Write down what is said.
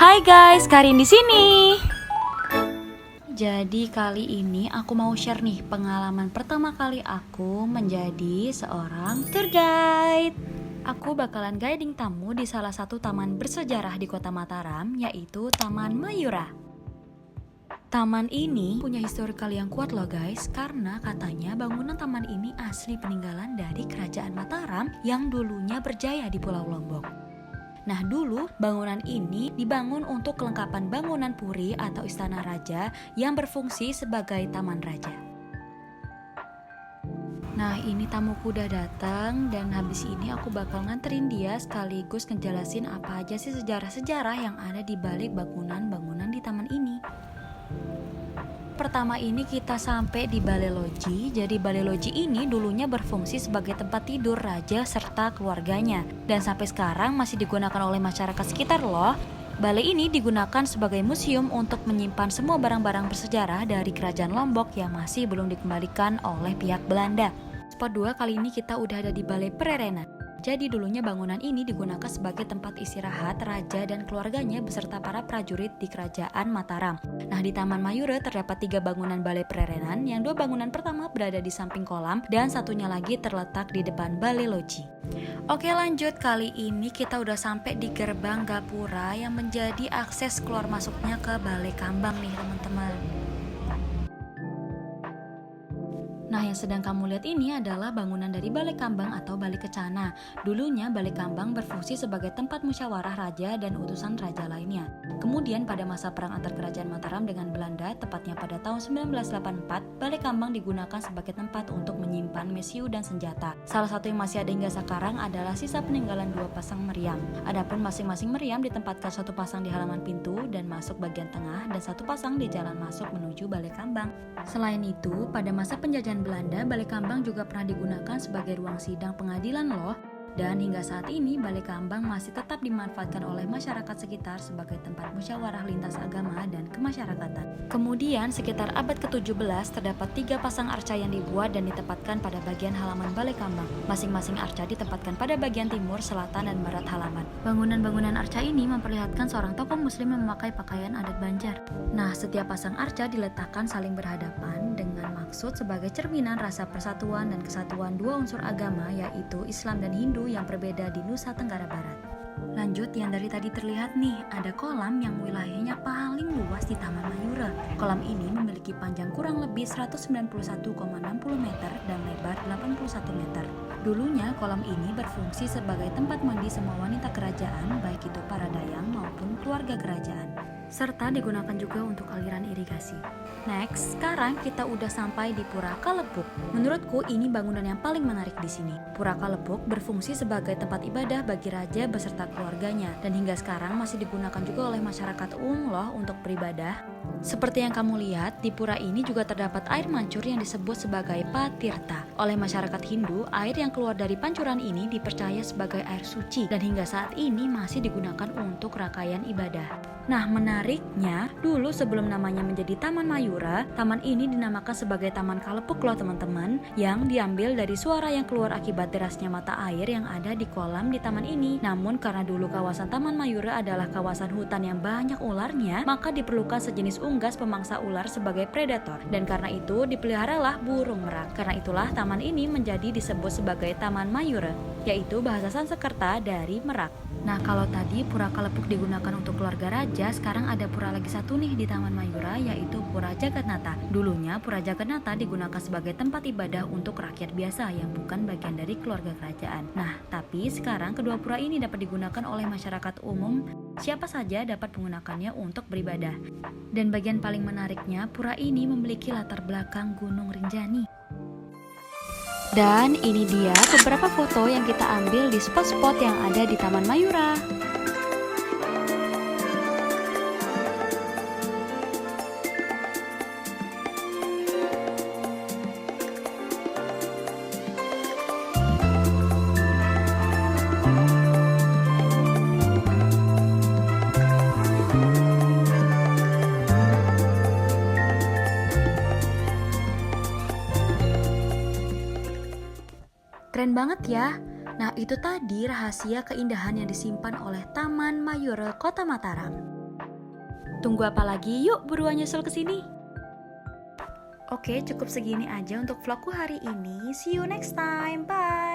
Hai guys, Karin di sini. Jadi kali ini aku mau share nih pengalaman pertama kali aku menjadi seorang tour guide. Aku bakalan guiding tamu di salah satu taman bersejarah di Kota Mataram, yaitu Taman Mayura. Taman ini punya historical yang kuat loh guys, karena katanya bangunan taman ini asli peninggalan dari Kerajaan Mataram yang dulunya berjaya di Pulau Lombok. Nah dulu bangunan ini dibangun untuk kelengkapan bangunan puri atau istana raja yang berfungsi sebagai taman raja. Nah ini tamuku udah datang dan habis ini aku bakal nganterin dia sekaligus ngejelasin apa aja sih sejarah-sejarah yang ada di balik bangunan-bangunan di taman ini. Pertama ini kita sampai di Balai Loji. Jadi Balai Loji ini dulunya berfungsi sebagai tempat tidur raja serta keluarganya. Dan sampai sekarang masih digunakan oleh masyarakat sekitar loh. Balai ini digunakan sebagai museum untuk menyimpan semua barang-barang bersejarah dari Kerajaan Lombok yang masih belum dikembalikan oleh pihak Belanda. Spot 2 kali ini kita udah ada di Balai Prerenan. Jadi dulunya bangunan ini digunakan sebagai tempat istirahat raja dan keluarganya beserta para prajurit di Kerajaan Mataram. Nah di Taman Mayura terdapat 3 bangunan Balai Prerenan, yang 2 bangunan pertama berada di samping kolam dan satunya lagi terletak di depan Balai Loji. Oke lanjut, kali ini kita udah sampai di gerbang Gapura yang menjadi akses keluar masuknya ke Balai Kambang nih teman-teman. Nah yang sedang kamu lihat ini adalah bangunan dari Balai Kambang atau Balai Kecana. Dulunya Balai Kambang berfungsi sebagai tempat musyawarah raja dan utusan raja lainnya. Kemudian pada masa perang antar Kerajaan Mataram dengan Belanda, tepatnya pada tahun 1984, Balai Kambang digunakan sebagai tempat untuk menyimpan mesiu dan senjata. Salah satu yang masih ada hingga sekarang adalah sisa peninggalan 2 pasang meriam. Adapun masing-masing meriam ditempatkan 1 pasang di halaman pintu dan masuk bagian tengah dan 1 pasang di jalan masuk menuju Balai Kambang. Selain itu, pada masa penjajahan Belanda, Balai Kambang juga pernah digunakan sebagai ruang sidang pengadilan loh. Dan hingga saat ini, Balai Kambang masih tetap dimanfaatkan oleh masyarakat sekitar sebagai tempat musyawarah lintas agama dan kemasyarakatan. Kemudian, sekitar abad ke-17, terdapat 3 pasang arca yang dibuat dan ditempatkan pada bagian halaman Balai Kambang. Masing-masing arca ditempatkan pada bagian timur, selatan, dan barat halaman. Bangunan-bangunan arca ini memperlihatkan seorang tokoh muslim yang memakai pakaian adat Banjar. Nah, setiap pasang arca diletakkan saling berhadapan dengan maksud sebagai cerminan rasa persatuan dan kesatuan 2 unsur agama, yaitu Islam dan Hindu yang berbeda di Nusa Tenggara Barat. Lanjut, yang dari tadi terlihat nih, ada kolam yang wilayahnya paling luas di Taman Mayura. Kolam ini memiliki panjang kurang lebih 191,60 meter dan lebar 81 meter. Dulunya kolam ini berfungsi sebagai tempat mandi semua wanita kerajaan, baik itu para dayang maupun keluarga kerajaan, serta digunakan juga untuk aliran irigasi. Next, sekarang kita udah sampai di Pura Kalepuk. Menurutku ini bangunan yang paling menarik di sini. Pura Kalepuk berfungsi sebagai tempat ibadah bagi raja beserta keluarganya dan hingga sekarang masih digunakan juga oleh masyarakat umum loh untuk beribadah. Seperti yang kamu lihat, di pura ini juga terdapat air mancur yang disebut sebagai Patirta. Oleh masyarakat Hindu, air yang keluar dari pancuran ini dipercaya sebagai air suci dan hingga saat ini masih digunakan untuk rangkaian ibadah. Nah menariknya, dulu sebelum namanya menjadi Taman Mayura, taman ini dinamakan sebagai Taman Kalepuk loh teman-teman, yang diambil dari suara yang keluar akibat derasnya mata air yang ada di kolam di taman ini. Namun karena dulu kawasan Taman Mayura adalah kawasan hutan yang banyak ularnya, maka diperlukan sejenis unggas pemangsa ular sebagai predator, dan karena itu dipeliharalah burung merak. Karena itulah taman ini menjadi disebut sebagai Taman Mayura, yaitu bahasa Sanskerta dari merak. Nah kalau tadi Pura Kalepuk digunakan untuk keluarga raja, sekarang ada pura lagi satu nih di Taman Mayura, yaitu Pura Jagatnata. Dulunya Pura Jagatnata digunakan sebagai tempat ibadah untuk rakyat biasa yang bukan bagian dari keluarga kerajaan. Nah tapi sekarang kedua pura ini dapat digunakan oleh masyarakat umum, siapa saja dapat menggunakannya untuk beribadah. Dan bagian paling menariknya, pura ini memiliki latar belakang Gunung Rinjani. Dan ini dia beberapa foto yang kita ambil di spot-spot yang ada di Taman Mayura. Keren banget ya. Nah itu tadi rahasia keindahan yang disimpan oleh Taman Mayura Kota Mataram. Tunggu apa lagi? Yuk buruan nyusul ke sini. Oke, cukup segini aja untuk vlogku hari ini. See you next time. Bye.